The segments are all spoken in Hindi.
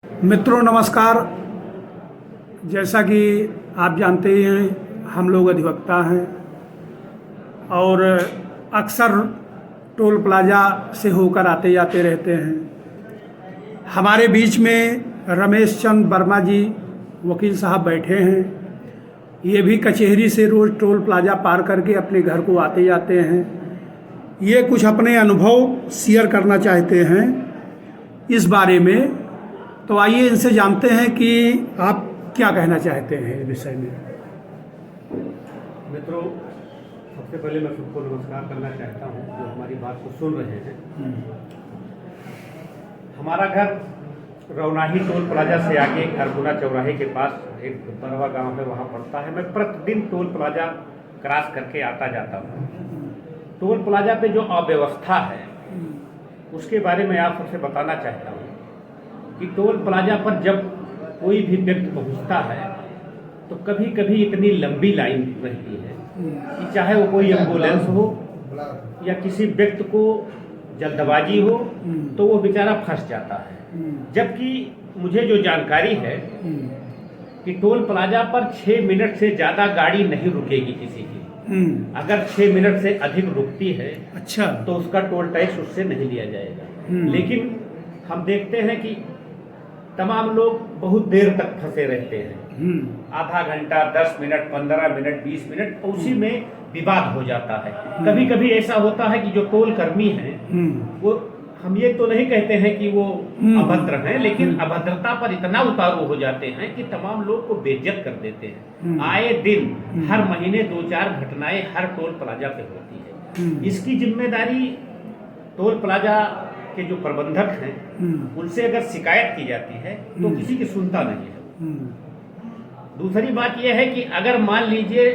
मित्रों नमस्कार। जैसा कि आप जानते ही हैं, हम लोग अधिवक्ता हैं और अक्सर टोल प्लाज़ा से होकर आते जाते रहते हैं। हमारे बीच में रमेश चंद्र वर्मा जी वकील साहब बैठे हैं। ये भी कचहरी से रोज़ टोल प्लाज़ा पार करके अपने घर को आते जाते हैं। ये कुछ अपने अनुभव शेयर करना चाहते हैं इस बारे में, तो आइए इनसे जानते हैं कि आप क्या कहना चाहते हैं इस विषय में। मित्रों, सबसे पहले मैं सबको नमस्कार करना चाहता हूं जो हमारी बात को सुन रहे हैं। हमारा घर रौनाही टोल प्लाजा से आगे अरगुना चौराहे के पास एक बरवा गांव है, वहां पड़ता है। मैं प्रतिदिन टोल प्लाजा क्रॉस करके आता जाता हूं। टोल प्लाजा पे जो अव्यवस्था है उसके बारे में आप सबसे बताना चाहता हूं कि टोल प्लाजा पर जब कोई भी व्यक्ति पहुंचता है तो कभी कभी इतनी लंबी लाइन रहती है कि चाहे वो कोई एम्बुलेंस हो या किसी व्यक्ति को जल्दबाजी हो तो वो बेचारा फंस जाता है। जबकि मुझे जो जानकारी है कि टोल प्लाजा पर 6 मिनट से ज़्यादा गाड़ी नहीं रुकेगी किसी की। अगर 6 मिनट से अधिक रुकती है अच्छा तो उसका टोल टैक्स उससे नहीं लिया जाएगा। लेकिन हम देखते हैं कि तमाम लोग बहुत देर तक फंसे रहते हैं, आधा घंटा, 10 मिनट, 15 मिनट, 20 मिनट, उसी में विवाद हो जाता है। कभी कभी ऐसा होता है कि जो टोल कर्मी हैं वो, हम ये तो नहीं कहते हैं कि वो अभद्र हैं, लेकिन अभद्रता पर इतना उतारू हो जाते हैं कि तमाम लोग को बेइज्जत कर देते हैं। आए दिन हर महीने 2-4 घटनाएं हर टोल प्लाजा पे होती है। इसकी जिम्मेदारी टोल प्लाजा के जो प्रबंधक हैं उनसे अगर शिकायत की जाती है तो किसी की सुनता नहीं है। दूसरी बात यह है कि अगर मान लीजिए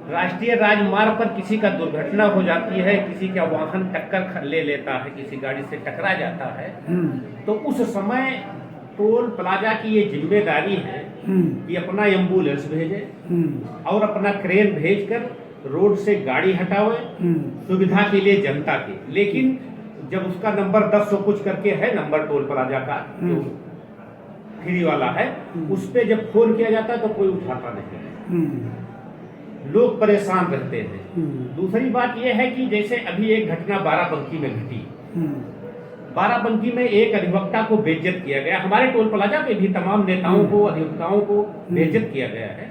राष्ट्रीय राजमार्ग पर किसी का दुर्घटना हो जाती है, किसी का वाहन टक्कर ले लेता है, किसी गाड़ी से टकरा जाता है, तो उस समय टोल प्लाजा की ये जिम्मेदारी है कि अपना एम्बुलेंस भेजे और अपना क्रेन भेजकर रोड से गाड़ी हटावे, सुविधा के लिए जनता की। लेकिन जब उसका नंबर 10 कुछ करके है, नंबर टोल प्लाजा का जो फ्री वाला है, उस पे जब फोन किया जाता है तो कोई उठाता नहीं है, लोग परेशान रहते हैं। दूसरी बात यह है कि जैसे अभी एक घटना बाराबंकी में घटी। बाराबंकी में एक अधिवक्ता को बेइज्जत किया गया। हमारे टोल प्लाजा पे भी तमाम नेताओं को, अधिवक्ताओं को बेइज्जत किया गया है।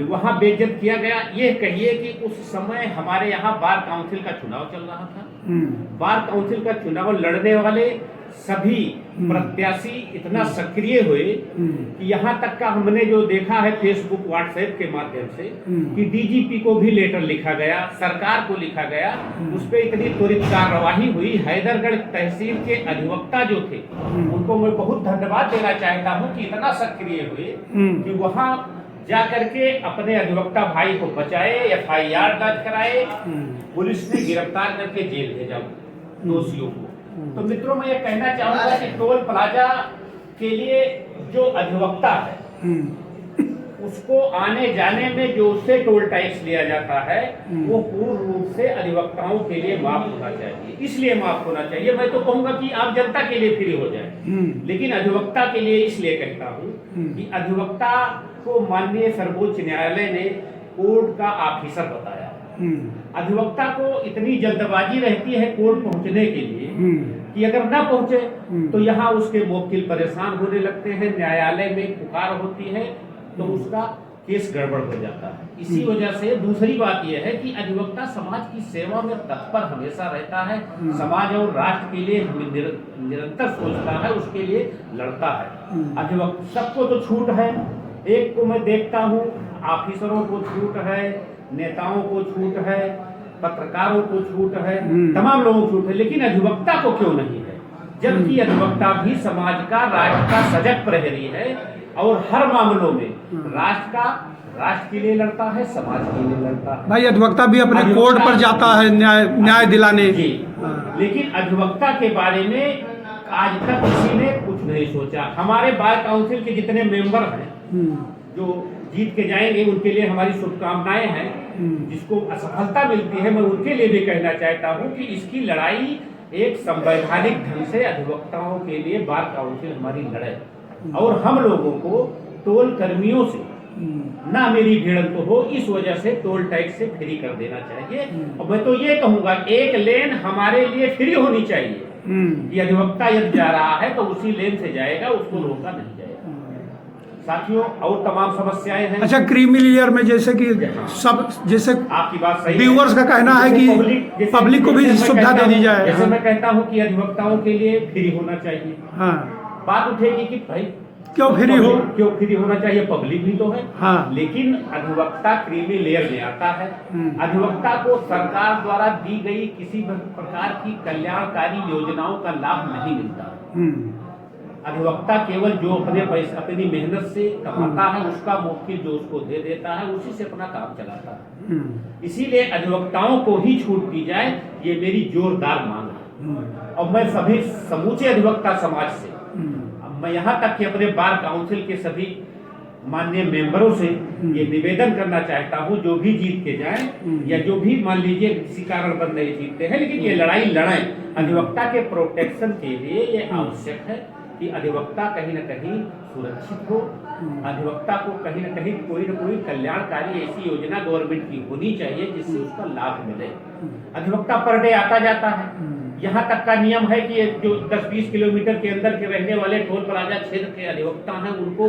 वहां बेइज्जत किया गया, ये कहिए कि उस समय हमारे यहाँ बार काउंसिल का चुनाव चल रहा था। बार काउंसिल का चुनाव लड़ने वाले सभी प्रत्याशी इतना सक्रिय हुए कि यहाँ तक का हमने जो देखा है फेसबुक, व्हाट्सएप के माध्यम से कि डीजीपी को भी लेटर लिखा गया, सरकार को लिखा गया। उस पर इतनी त्वरित कार्यवाही हुई। हैदरगढ़ तहसील के अधिवक्ता जो थे उनको मैं बहुत धन्यवाद देना चाहता हूँ कि इतना सक्रिय हुए कि वहाँ जा करके अपने अधिवक्ता भाई को बचाए, FIR दर्ज कराए, पुलिस ने गिरफ्तार करके जेल भेजा दोषियों को। तो मित्रों, मैं ये कहना चाहूंगा कि टोल प्लाजा के लिए जो अधिवक्ता है उसको आने जाने में जो उससे टोल टैक्स लिया जाता है वो पूर्ण रूप से अधिवक्ताओं के लिए माफ होना चाहिए। इसलिए माफ होना चाहिए, मैं तो कहूंगा कि आप जनता के लिए फ्री हो जाए, लेकिन अधिवक्ता के लिए इसलिए कहता हूँ कि अधिवक्ता को माननीय सर्वोच्च न्यायालय ने कोर्ट का ऑफिसर बताया। अधिवक्ता को इतनी जल्दबाजी रहती है कोर्ट पहुंचने के लिए कि अगर ना पहुंचे तो यहाँ उसके मुवक्किल परेशान होने लगते हैं, न्यायालय में पुकार होती है तो उसका केस गड़बड़ हो जाता है। इसी वजह से दूसरी बात यह है कि अधिवक्ता समाज की सेवा में तत्पर हमेशा रहता है, समाज और राष्ट्र के लिए निरंतर सोचता है, उसके लिए लड़ता है। अधिवक्ता सबको तो छूट है, एक को मैं देखता हूँ ऑफिसरों को छूट है, नेताओं को छूट है, पत्रकारों को छूट है, तमाम लोगों को छूट है, लेकिन अधिवक्ता को क्यों नहीं है? जबकि अधिवक्ता भी समाज का, राष्ट्र का सजग प्रहरी है और हर मामलों में राष्ट्र के लिए लड़ता है, समाज के लिए लड़ता है। भाई अधिवक्ता भी अपने कोर्ट पर जाता है न्याय दिलाने। लेकिन अधिवक्ता के बारे में आज तक किसी ने कुछ नहीं सोचा। हमारे बार काउंसिल के जितने मेंबर हैं जो जीत के जाएंगे उनके लिए हमारी शुभकामनाएं हैं। जिसको असफलता मिलती है मैं उनके लिए भी कहना चाहता हूं कि इसकी लड़ाई एक संवैधानिक ढंग से अधिवक्ताओं के लिए बार काउंसिल हमारी लड़े और हम लोगों को टोल कर्मियों से ना मेरी भिड़ंत तो हो, इस वजह से टोल टैक्स से फ्री कर देना चाहिए। और मैं तो ये कहूंगा एक लेन हमारे लिए फ्री होनी चाहिए कि अधिवक्ता यदि जा रहा है तो उसी लेन से जाएगा, उसको रोका नहीं जाएगा। साथियों और तमाम समस्याएं हैं। अच्छा, क्रीमी लेयर में जैसे कि सब जैसे आपकी बात सही व्यूअर्स का कहना है कि पब्लिक को भी सुविधा दे दी जाए। जैसे मैं कहता हूं कि अधिवक्ताओं के लिए फ्री होना चाहिए। हाँ, बात उठेगी कि भाई क्यों फ्री हो, क्यों फ्री होना चाहिए, पब्लिक भी तो है। हाँ। लेकिन अधिवक्ता क्रीमी लेयर में आता है। अधिवक्ता को सरकार द्वारा दी गई किसी प्रकार की कल्याणकारी योजनाओं का लाभ नहीं मिलता। अधिवक्ता केवल जो अपने पैसे अपनी मेहनत से कमाता है उसका मुवक्किल जो उसको दे देता है उसी से अपना काम चलाता है। इसीलिए अधिवक्ताओं को ही छूट दी जाए, ये मेरी जोरदार मांग है। और मैं सभी समूचे अधिवक्ता समाज से मैं यहाँ तक कि अपने बार काउंसिल के सभी माननीय मेंबरों से ये निवेदन करना चाहता हूँ, जो भी जीत के जाएं या जो भी मान लीजिए किसी कारण बंद नहीं जीतते हैं, लेकिन ये लड़ाई लड़ें। अधिवक्ता के प्रोटेक्शन के लिए ये आवश्यक है कि अधिवक्ता कहीं न कहीं सुरक्षित हो। अधिवक्ता को कहीं न कहीं कोई न कोई कल्याणकारी ऐसी योजना गवर्नमेंट की होनी चाहिए जिससे उसका लाभ मिले। अधिवक्ता पर डे आता जाता है। यहाँ तक का नियम है कि जो 10-20 किलोमीटर के अंदर के रहने वाले टोल प्लाजा क्षेत्र के अधिवक्ता हैं उनको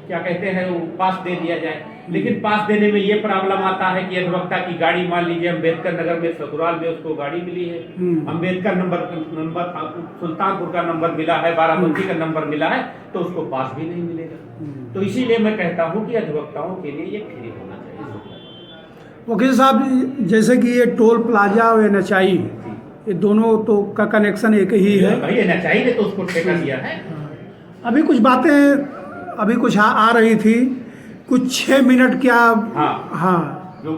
क्या कहते हैं वो पास दे दिया जाए। लेकिन पास देने में ये प्रॉब्लम आता है कि अधिवक्ता की गाड़ी मान लीजिए अम्बेडकर नगर में ससुराल में उसको गाड़ी मिली है, अम्बेडकर नंबर सुल्तानपुर का नंबर मिला है, बाराबंकी का नंबर मिला है, तो उसको पास भी नहीं मिलेगा। तो इसीलिए मैं कहता हूँ कि अधिवक्ताओं के लिए ये फ्री होना चाहिए। वकील साहब, जैसे कि ये टोल प्लाजा और NHI ये दोनों तो का कनेक्शन एक ही है। भाई NHI ने तो उसको ठेका दिया है। अभी कुछ बातें अभी कुछ आ रही थी, कुछ 6 मिनट क्या। हाँ, जो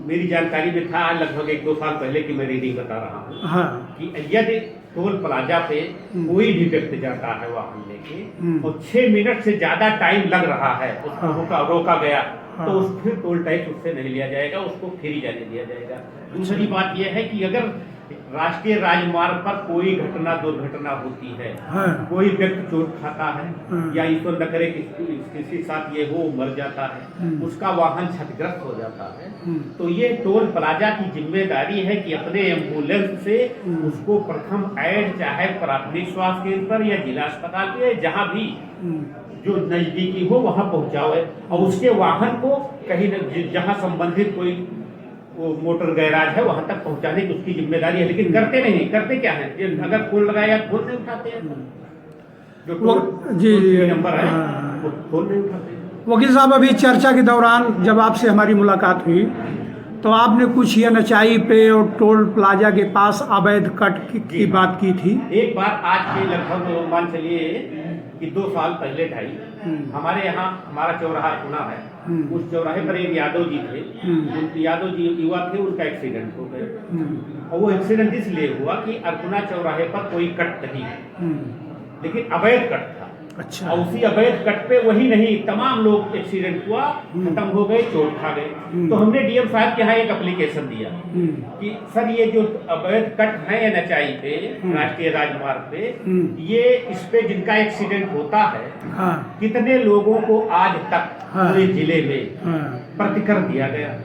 मेरी जानकारी में था लगभग 1-2 साल पहले की मैं रीडिंग बता रहा हूँ। हाँ, कि यदि टोल प्लाजा पे कोई भी व्यक्ति जाता है वाहन लेके और 6 मिनट से ज्यादा टाइम लग रहा है, उसको रोका गया तो फिर टोल टैक्स उससे नहीं लिया जाएगा, उसको फ्री जाने दिया जाएगा। दूसरी बात यह है कि अगर राष्ट्रीय राजमार्ग पर कोई घटना दुर्घटना होती है, कोई व्यक्ति चोट खाता है या ईश्वर न करे किसी साथ ये हो मर जाता है, उसका वाहन क्षतिग्रस्त हो जाता है, तो ये टोल प्लाजा की जिम्मेदारी है कि अपने एम्बुलेंस से उसको प्रथम ऐड चाहे प्राथमिक स्वास्थ्य केंद्र पर या जिला अस्पताल पे जहाँ भी जो नजदीकी हो वहां पहुंचावे और उसके वाहन को कहीं न जहां संबंधित कोई वो मोटर गैराज है वहां तक पहुंचाने की उसकी जिम्मेदारी है। लेकिन करते नहीं, करते क्या है, अगर फोन लगाया फोन नहीं उठाते हैं, जो टोल नंबर है वो फोन नहीं उठाते। वकील साहब, अभी चर्चा के दौरान जब आपसे हमारी मुलाकात हुई तो आपने कुछ NHI पे और टोल प्लाजा के पास अवैध कट की बात की थी। एक बार आज के लगभग मान चलिए कि 2 साल पहले 2.5 हमारे यहाँ हमारा चौराहा पुना है, उस चौराहे पर एक यादव जी थे, उनके यादव जी युवा थे, उनका एक्सीडेंट हो गया। और वो एक्सीडेंट इसलिए हुआ कि अरपुना चौराहे पर कोई कट नहीं है, लेकिन अवैध कट था। अच्छा। और उसी अवैध कट पे वही नहीं तमाम लोग एक्सीडेंट हुआ, खत्म हो गए, चोट खा गए। तो हमने DM साहब के यहाँ एक एप्लीकेशन दिया कि सर ये जो अवैध कट है NHI पे राष्ट्रीय राजमार्ग पे, ये इस पे जिनका एक्सीडेंट होता है कितने लोगों को आज तक पूरे जिले में प्रतिकर दिया गया।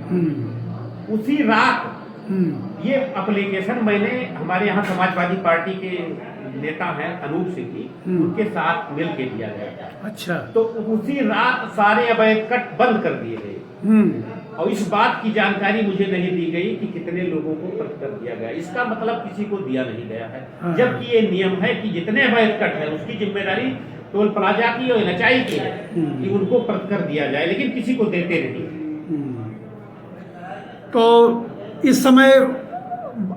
उसी रात ये एप्लीकेशन मैंने हमारे यहाँ समाजवादी पार्टी के नेता हैं अनूप सिंह जी, उनके साथ मिल के दिया गया था। अच्छा। तो उसी रात सारे अवैध कट बंद कर दिए गए और इस बात की जानकारी मुझे नहीं दी गई कि कितने लोगों को प्रतिकर दिया गया। इसका मतलब किसी को दिया नहीं गया है, जबकि ये नियम है कि जितने अवैध कट है उसकी जिम्मेदारी टोल प्लाजा की और NHI की है कि उनको प्रतिकर दिया जाए, लेकिन किसी को देते नहीं। तो इस समय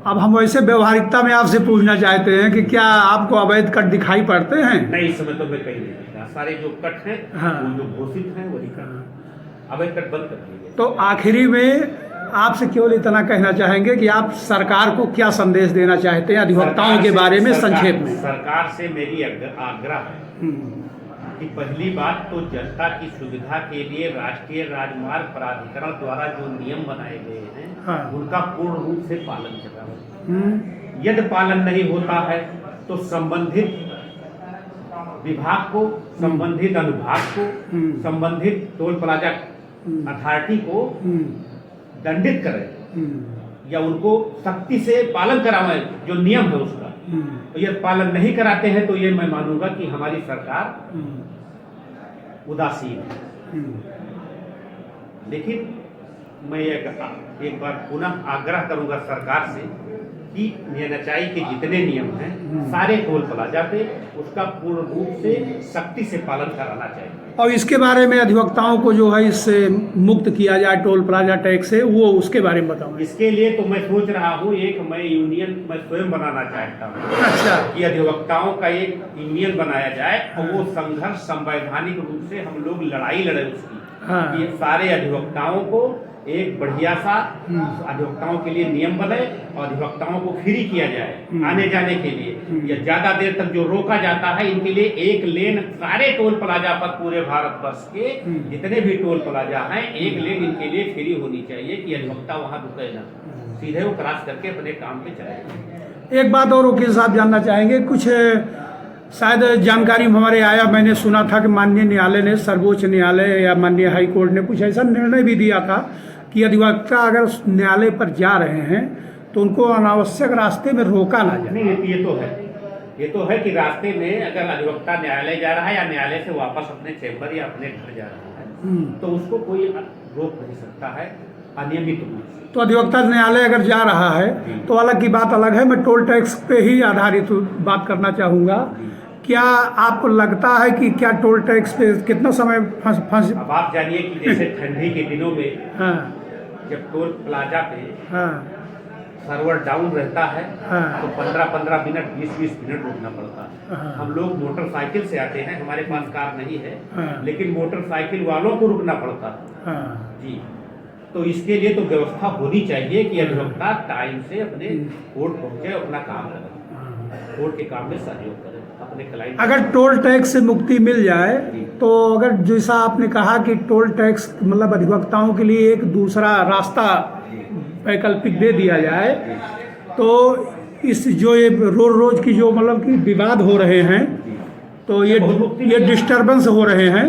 अब हम वैसे व्यवहारिकता में आपसे पूछना चाहते हैं कि क्या आपको अवैध कट दिखाई पड़ते हैं? नहीं, इस समय तो मैं कहीं नहीं देखा। सारे जो कट हैं वो जो घोषित हैं वही कट, अवैध कट बंद कर दिए। तो आखिरी में आपसे केवल इतना कहना चाहेंगे कि आप सरकार को क्या संदेश देना चाहते हैं अधिवक्ताओं के बारे में संक्षेप में? सरकार से मेरी आग्रह है कि पहली बात तो जनता की सुविधा के लिए राष्ट्रीय राजमार्ग प्राधिकरण द्वारा जो नियम बनाए गए हैं उनका पूर्ण रूप से पालन कराएं। यदि पालन नहीं होता है तो संबंधित विभाग को, संबंधित अनुभाग को, संबंधित टोल प्लाजा अथॉरिटी को दंडित करें या उनको सख्ती से पालन करावें जो नियम है उसका। तो यदि पालन नहीं कराते हैं तो ये मैं मानूंगा कि हमारी सरकार उदासीन है। लेकिन मैं एक बार पुनः आग्रह करूंगा सरकार से कि NHAI के जितने नियम हैं सारे टोल प्लाजा पे उसका पूर्ण रूप से सख्ती से पालन कराना चाहिए। और इसके बारे में अधिवक्ताओं को जो है इससे मुक्त किया जाए टोल प्लाजा टैक्स से, वो उसके बारे में बताओ। इसके लिए तो मैं सोच रहा हूँ एक मैं यूनियन मैं स्वयं बनाना चाहता हूँ। अच्छा। कि अधिवक्ताओं का एक यूनियन बनाया जाए और वो संघर्ष संवैधानिक रूप से हम लोग लड़ाई लड़े उसकी। हाँ। कि सारे अधिवक्ताओं को एक बढ़िया सा अधिवक्ताओं के लिए नियम बने और अधिवक्ताओं को फ्री किया जाए आने जाने के लिए। या ज्यादा देर तक जो रोका जाता है इनके लिए एक लेन सारे टोल प्लाजा पर पूरे भारतवर्ष के जितने भी टोल प्लाजा हैं एक लेन इनके लिए फ्री होनी चाहिए कि अधिवक्ता वहां रुके ना, सीधे वो क्रॉस करके अपने काम पे चले। एक बात और वकील साहब जानना चाहेंगे, कुछ शायद जानकारी में हमारे आया, मैंने सुना था कि माननीय न्यायालय ने, सर्वोच्च न्यायालय या माननीय हाई कोर्ट ने कुछ ऐसा निर्णय भी दिया था कि अधिवक्ता अगर न्यायालय पर जा रहे हैं तो उनको अनावश्यक रास्ते में रोका ना जाए। नहीं, ये तो है कि रास्ते में अगर अधिवक्ता न्यायालय जा रहा है या न्यायालय से वापस अपने चैम्बर या अपने घर जा रहा है तो उसको कोई रोक नहीं सकता है अनियमित रूप से। तो अधिवक्ता न्यायालय अगर जा रहा है तो अलग की बात अलग है। मैं टोल टैक्स पे ही आधारित बात करना चाहूँगा। क्या आपको लगता है कि क्या टोल टैक्स पे कितना समय फंस अब आप जानिए कि जैसे ठंडी के दिनों में हाँ जब टोल प्लाजा पे हाँ सर्वर डाउन रहता है हाँ तो 15-15 मिनट 20-20 मिनट रुकना पड़ता है। हाँ। हम लोग मोटरसाइकिल से आते हैं, हमारे पास कार नहीं है हाँ। लेकिन मोटरसाइकिल वालों को रुकना पड़ता है। हाँ जी, तो इसके लिए तो व्यवस्था होनी चाहिए कि अधिवक्ता टाइम से अपने कोर्ट पहुंचे, अपना काम करें, कोर्ट के काम में सहयोग करें अपने क्लाइंट। अगर टोल टैक्स से मुक्ति मिल जाए तो अगर जैसा आपने कहा कि टोल टैक्स मतलब अधिवक्ताओं के लिए एक दूसरा रास्ता वैकल्पिक दे दिया जाए तो इस जो ये रोज की जो मतलब कि विवाद हो रहे हैं तो ये डिस्टर्बेंस हो रहे हैं,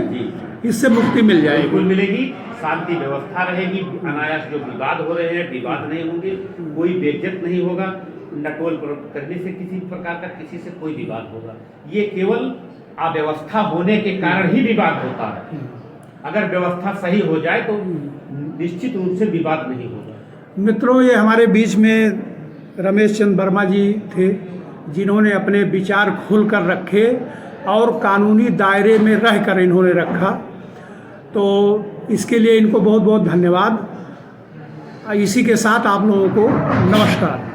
इससे मुक्ति मिल जाएगी। बिल्कुल मिलेगी, शांति व्यवस्था रहेगी, अनायास जो विवाद हो रहे हैं विवाद नहीं होंगे, कोई बेइज्जत नहीं होगा, न टोल करने से किसी प्रकार का किसी से कोई विवाद होगा। ये केवल अव्यवस्था होने के कारण ही विवाद होता है। अगर व्यवस्था सही हो जाए तो निश्चित रूप से विवाद नहीं होगा। मित्रों, ये हमारे बीच में रमेश चंद्र वर्मा जी थे जिन्होंने अपने विचार खुल कर रखे और कानूनी दायरे में रहकर इन्होंने रखा, तो इसके लिए इनको बहुत बहुत धन्यवाद। इसी के साथ आप लोगों को नमस्कार।